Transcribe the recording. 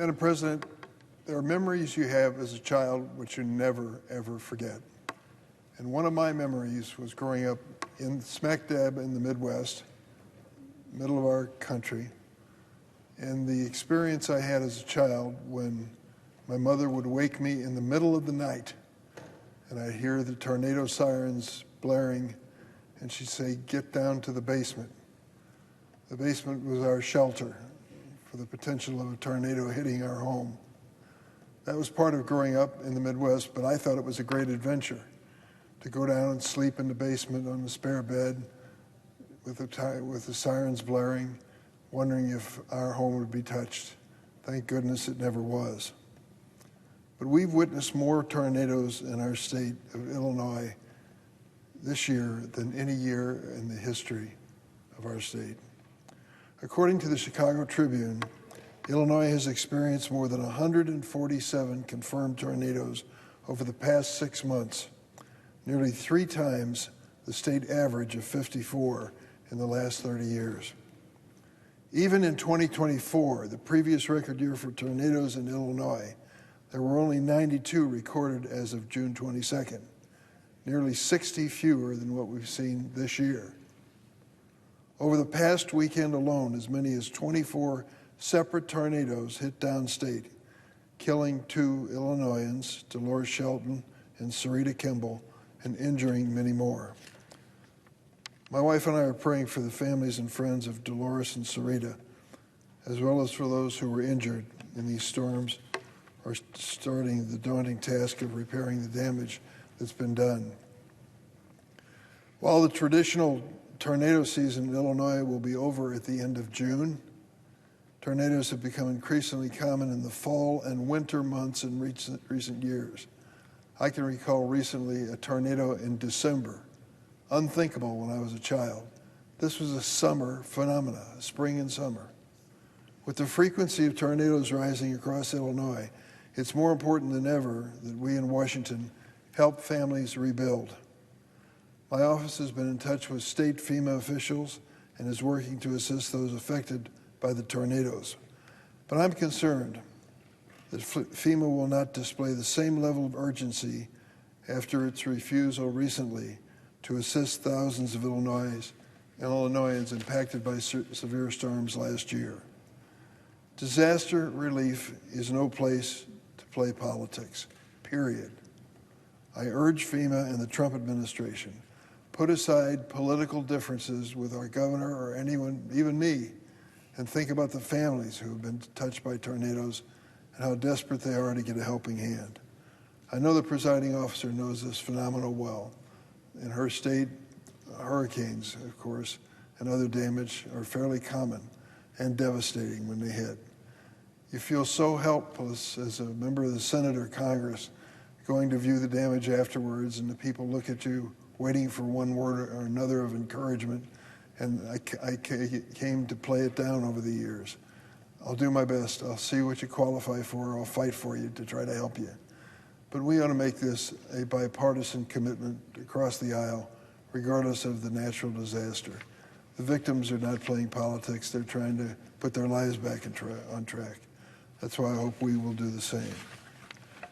Madam President, there are memories you have as a child which you never, ever forget. And one of my memories was growing up in smack dab in the Midwest, middle of our country, and the experience I had as a child when my mother would wake me in the middle of the night and I'd hear the tornado sirens blaring and she'd say, "Get down to the basement." The basement was our shelter for the potential of a tornado hitting our home. That was part of growing up in the Midwest, but I thought it was a great adventure to go down and sleep in the basement on the spare bed with the sirens blaring, wondering if our home would be touched. Thank goodness it never was. But we've witnessed more tornadoes in our state of Illinois this year than any year in the history of our state. According to the Chicago Tribune, Illinois has experienced more than 147 confirmed tornadoes over the past 6 months, nearly 3 times the state average of 54 in the last 30 years. Even in 2024, the previous record year for tornadoes in Illinois, there were only 92 recorded as of June 22nd, nearly 60 fewer than what we've seen this year. Over the past weekend alone, as many as 24 separate tornadoes hit downstate, killing 2 Illinoisans, Dolores Shelton and Sarita Kimball, and injuring many more. My wife and I are praying for the families and friends of Dolores and Sarita, as well as for those who were injured in these storms or starting the daunting task of repairing the damage that's been done. While the traditional tornado season in Illinois will be over at the end of June, tornadoes have become increasingly common in the fall and winter months in recent years. I can recall recently a tornado in December, unthinkable when I was a child. This was a summer phenomena, spring and summer. With the frequency of tornadoes rising across Illinois, it's more important than ever that we in Washington help families rebuild. My office has been in touch with state FEMA officials and is working to assist those affected by the tornadoes. But I'm concerned that FEMA will not display the same level of urgency after its refusal recently to assist thousands of Illinoisans impacted by severe storms last year. Disaster relief is no place to play politics, period. I urge FEMA and the Trump administration, put aside political differences with our governor or anyone, even me, and think about the families who have been touched by tornadoes and how desperate they are to get a helping hand. I know the presiding officer knows this phenomenon well. In her state, hurricanes, of course, and other damage are fairly common and devastating when they hit. You feel so helpless as a member of the Senate or Congress going to view the damage afterwards, and the people look at you waiting for one word or another of encouragement, and I came to play it down over the years. I'll do my best. I'll see what you qualify for. I'll fight for you to try to help you. But we ought to make this a bipartisan commitment across the aisle, regardless of the natural disaster. The victims are not playing politics. They're trying to put their lives back on track. That's why I hope we will do the same.